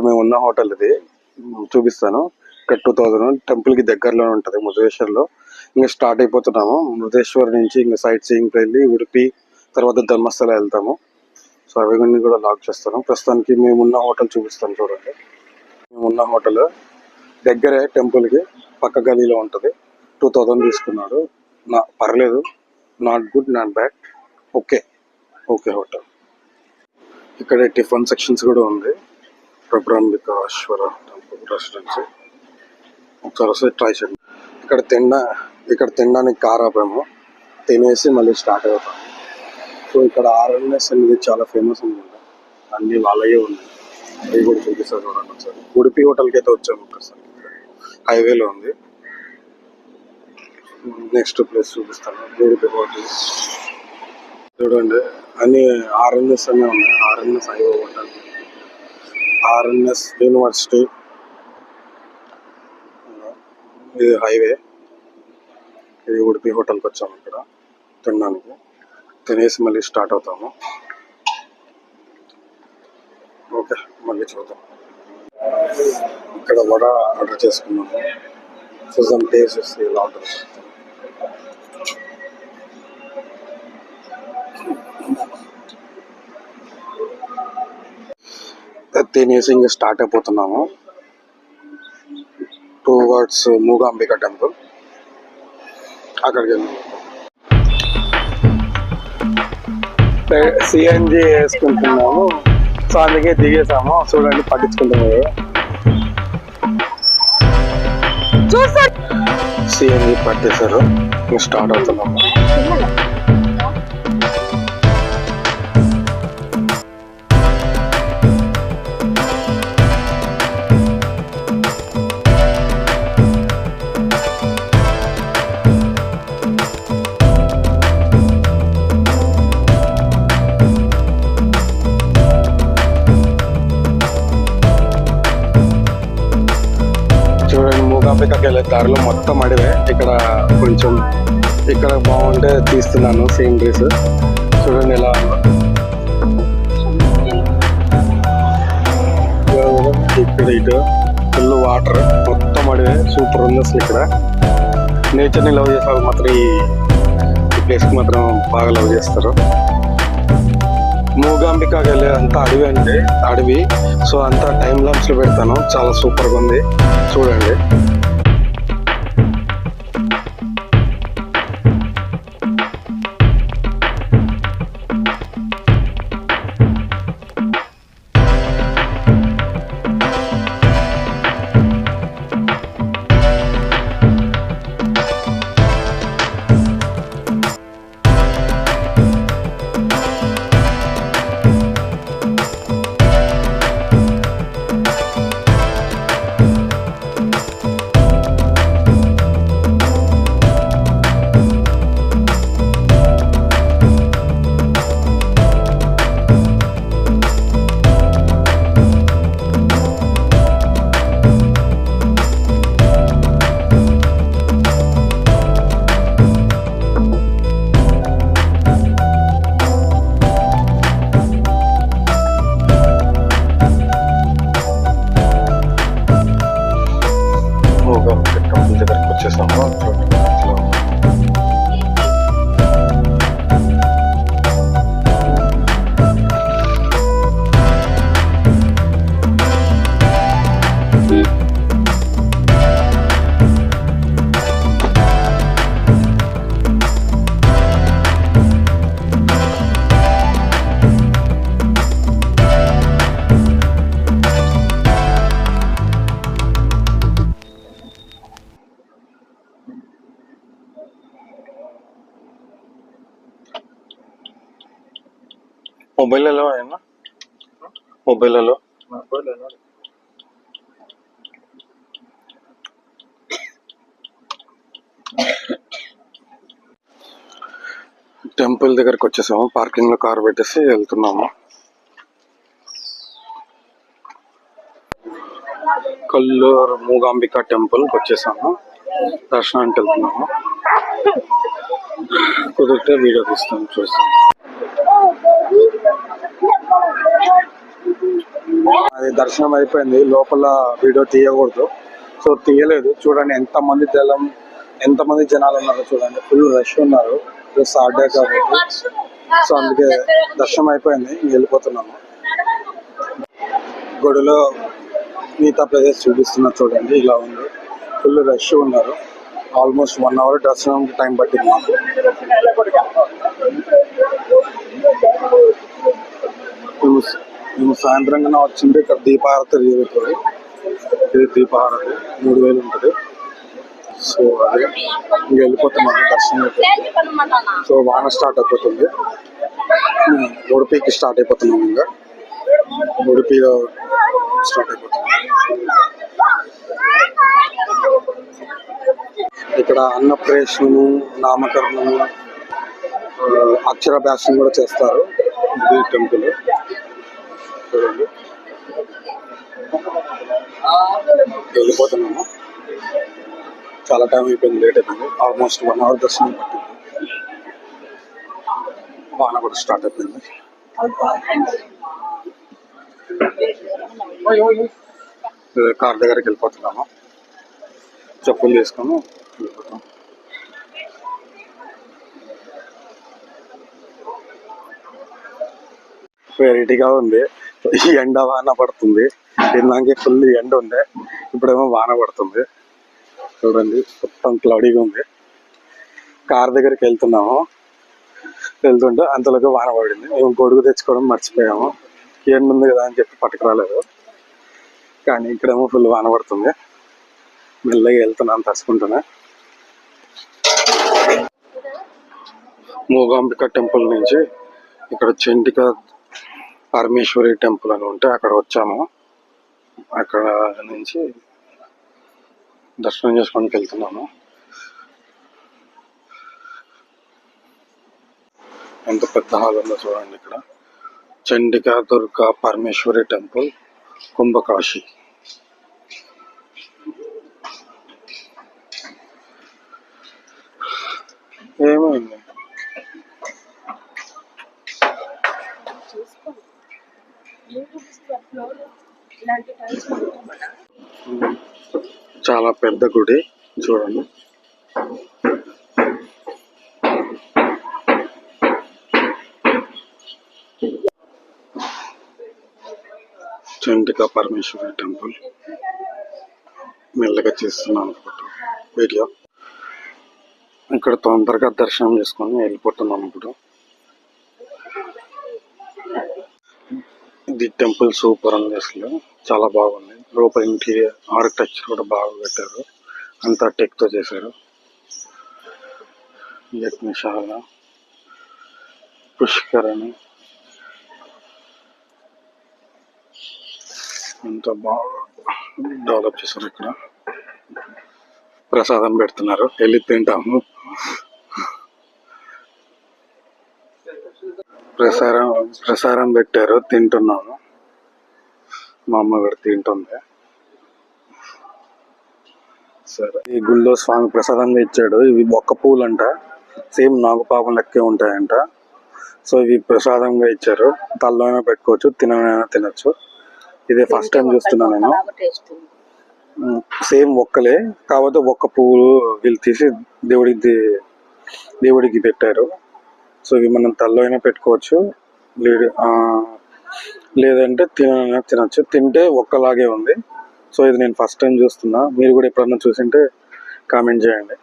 మేము ఉన్న హోటల్ ఇది చూపిస్తాను. ఇక్కడ 2000 టెంపుల్ కి దగ్గరలో ఉంటది మురుదేశ్వర్లో. ఇంకా స్టార్ట్ అయిపోతున్నాము. మురుదేశ్వర్ నుంచి ఇంకా సైట్ సీయింగ్ వెళ్ళి ఉడిపి తర్వాత ధర్మస్థల వెళ్తాము. సో అవన్నీ కూడా లాక్ చేస్తాను. ప్రస్తుతానికి మేమున్న హోటల్ చూపిస్తాను చూడండి. మేమున్న హోటల్ దగ్గరే టెంపుల్ కి పక్క గలీలో ఉంటది. 2000 తీసుకున్నాడు. పర్లేదు, not good not bad, okay okay hotel. ఇక్కడ టిఫిన్ సెక్షన్స్ కూడా ఉంది. ప్రభ్రాంబికేశ్వర టెంపుల్ రెసిడెన్సీ ఒకసారి వస్తే ట్రై చేయండి. ఇక్కడ తినడానికి కార్ ఆపాము, తినేసి మళ్ళీ స్టార్ట్ అవుతాము. సో ఇక్కడ RNS అనేది చాలా ఫేమస్ అనమాట. అన్ని వాళ్ళయే ఉన్నాయి. అవి కూడా చూపిస్తారు చూడండి ఒకసారి. ఉడిపి హోటల్కి అయితే వచ్చాము ఒకసారి. హైవేలో ఉంది. నెక్స్ట్ ప్లేస్ చూపిస్తాను. ఉడిపి హోటల్ చూడండి. అన్ని RNS అనే ఉన్నాయి. RNS highway hotel, RNS university, ఇది హైవే. ఇది ఉడిపి హోటల్కి వచ్చాము ఇక్కడ తినడానికి. తినేసి మళ్ళీ స్టార్ట్ అవుతాము. ఓకే, మళ్ళీ చూద్దాం. ఇక్కడ వడ ఆర్డర్ చేసుకున్నాము. చూద్దాం టేస్ట్ చేసి ఇలా ఆర్డర్ చేస్తాం. తినేసి ఇంకా స్టార్ట్ అయిపోతున్నాము టువర్డ్స్ మూగాంబిక టెంపుల్. అక్కడికి వెళ్ళాము. CNG వేసుకుంటున్నాము. సో అందుకే దిగేసాము. చూడండి పట్టించుకుంటున్నారు. CNG పట్టేశారు. స్టార్ట్ అవుతున్నాము. మూగాంబికకి వెళ్ళే దారిలో మొత్తం అడివే. ఇక్కడ కొంచెం ఇక్కడ బాగుంటే తీస్తున్నాను సీనరీస్. చూడండి ఎలా ఇక్కడ ఇటు ఫుల్ వాటర్, మొత్తం అడివే. సూపర్ ఉంది అసలు. ఇక్కడ నేచర్ని లవ్ చేసే వాళ్ళు మాత్రం ఈ ప్లేస్కి మాత్రం బాగా లవ్ చేస్తారు. మూగాంబికకి వెళ్ళే అంతా అడవి అంటే అడవి. సో అంతా టైం ల్యాప్స్ లో పెడతాను. చాలా సూపర్గా ఉంది చూడండి. టెంపుల్ దగ్గరికి వచ్చేసాము. మొబైల్లో అయినా మొబైల్లో టెంపుల్ దగ్గరకు వచ్చేసాము. పార్కింగ్ లో కార్ పెట్టేసి వెళ్తున్నాము. కొల్లూరు మూగాంబిక టెంపుల్ వచ్చేసాము. దర్శనానికి వెళ్తున్నాము. కుదిరితే వీడియో తీస్తాను, చూస్తాం. అది దర్శనం అయిపోయింది. లోపల వీడియో తీయకూడదు, సో తీయలేదు. చూడండి ఎంతమంది జనాలు ఉన్నారో చూడండి. ఫుల్ రష్ ఉన్నారు. సాటర్డే కాబట్టి, సో అందుకే దర్శనం అయిపోయింది. వెళ్ళిపోతున్నాము. గుడిలో మిగతా ప్లేసెస్ చూపిస్తున్నా చూడండి. ఇలా ఉంది, ఫుల్ రష్ ఉన్నారు. ఆల్మోస్ట్ 1 hour దర్శనం టైం పట్టింది మాకు. మేము సాయంత్రంగా వచ్చింది. ఇక్కడ దీపారతి జరుగుతుంది. ఇది దీపారతి 3000 ఉంటుంది. సో అదే ఇంక వెళ్ళిపోతున్నాము. దర్శనం అయిపోతుంది. సో వాన స్టార్ట్ అయిపోతుంది. ఉడిపికి స్టార్ట్ అయిపోతున్నాము. ఇంకా ఉడిపిలో స్టార్ట్ అయిపోతుంది. ఇక్కడ అన్నప్రేషణము, నామకరణము, అక్షరాభ్యాసం కూడా చేస్తారు. ఇది టెంపుల్ చూడండి. వెళ్ళిపోతున్నాము. చాలా టైం అయిపోయింది, లేట్ అయిపోయింది. ఆల్మోస్ట్ 1 hour దర్శనం పట్టింది. వాన కూడా స్టార్ట్ అయిపోయింది. కార్ దగ్గరికి వెళ్ళిపోతున్నాము. చెప్పులు తీసుకొని వెళ్ళిపోతాం. వెరైటీగా ఉంది. ఎండ వాన పడుతుంది. ఇందాకే ఫుల్ ఎండ ఉంది, ఇప్పుడేమో వాన పడుతుంది. చూడండి, మొత్తం క్లౌడీగా ఉంది. కార్ దగ్గరికి వెళ్తుంటే అంతలోకి వాన పడింది. మేము గొడుగు తెచ్చుకోవడం మర్చిపోయాము. ఎండ ఉంది కదా అని చెప్పి పట్టుకురాలేదు. కానీ ఇక్కడేమో ఫుల్ వాన పడుతుంది. మెల్లగా వెళ్తున్నాను తరుచుకుంటున్నా. మూగాంబిక టెంపుల్ నుంచి ఇక్కడ చండిక పరమేశ్వరి టెంపుల్ అని ఉంటే అక్కడ వచ్చాము. అక్కడ నుంచి దర్శనం చేసుకోవడానికి వెళ్తున్నాము. ఎంత పెద్ద హాల్ ఉందో చూడండి. ఇక్కడ చండిక దుర్గా పరమేశ్వరి టెంపుల్, కుంభకాశి. ఏమైంది? చాలా పెద్ద గుడి చూడండి. చండిక పరమేశ్వరి టెంపుల్ మెల్లగా చేస్తున్నాను వీడియో. ఇక్కడ తొందరగా దర్శనం చేసుకొని వెళ్ళిపోతున్నాం. ఇప్పుడు ఇది టెంపుల్ సూపర్ ఉంది. అసలు చాలా బాగుంది. లోపల ఇంటీరియర్ ఆర్కిటెక్చర్ కూడా బాగా పెట్టారు. అంతా టెక్ తో చేశారు. యజ్ఞశాల, పుష్కరణి, అంతా బాగా డెవలప్ చేశారు. ఇక్కడ ప్రసాదం పెడుతున్నారు, వెళ్ళి తింటాము. ప్రసారం పెట్టారు, తింటున్నాము. మా అమ్మ కూడా తింటుంది. సరే, ఈ గుళ్ళో స్వామి ప్రసాదంగా ఇచ్చాడు. ఇవి ఒక్క పూలు అంట, సేమ్ నాగుపాపం లెక్కే ఉంటాయంట. సో ఇవి ప్రసాదంగా ఇచ్చారు. తల్లోనే పెట్టుకోవచ్చు, తినైనా తినచ్చు. ఇదే ఫస్ట్ టైం చూస్తున్నా నేను. సేమ్ ఒక్కలే, కాకపోతే ఒక్క పువ్వులు వీళ్ళు తీసి దేవుడికి పెట్టారు. సో ఇవి మనం తల్లో అయినా పెట్టుకోవచ్చు, లేదంటే తినచ్చు. తింటే ఒక్కలాగే ఉంది. సో ఇది నేను ఫస్ట్ టైం చూస్తున్నా. మీరు కూడా ఎప్పుడన్నా చూసింటే కామెంట్ చేయండి.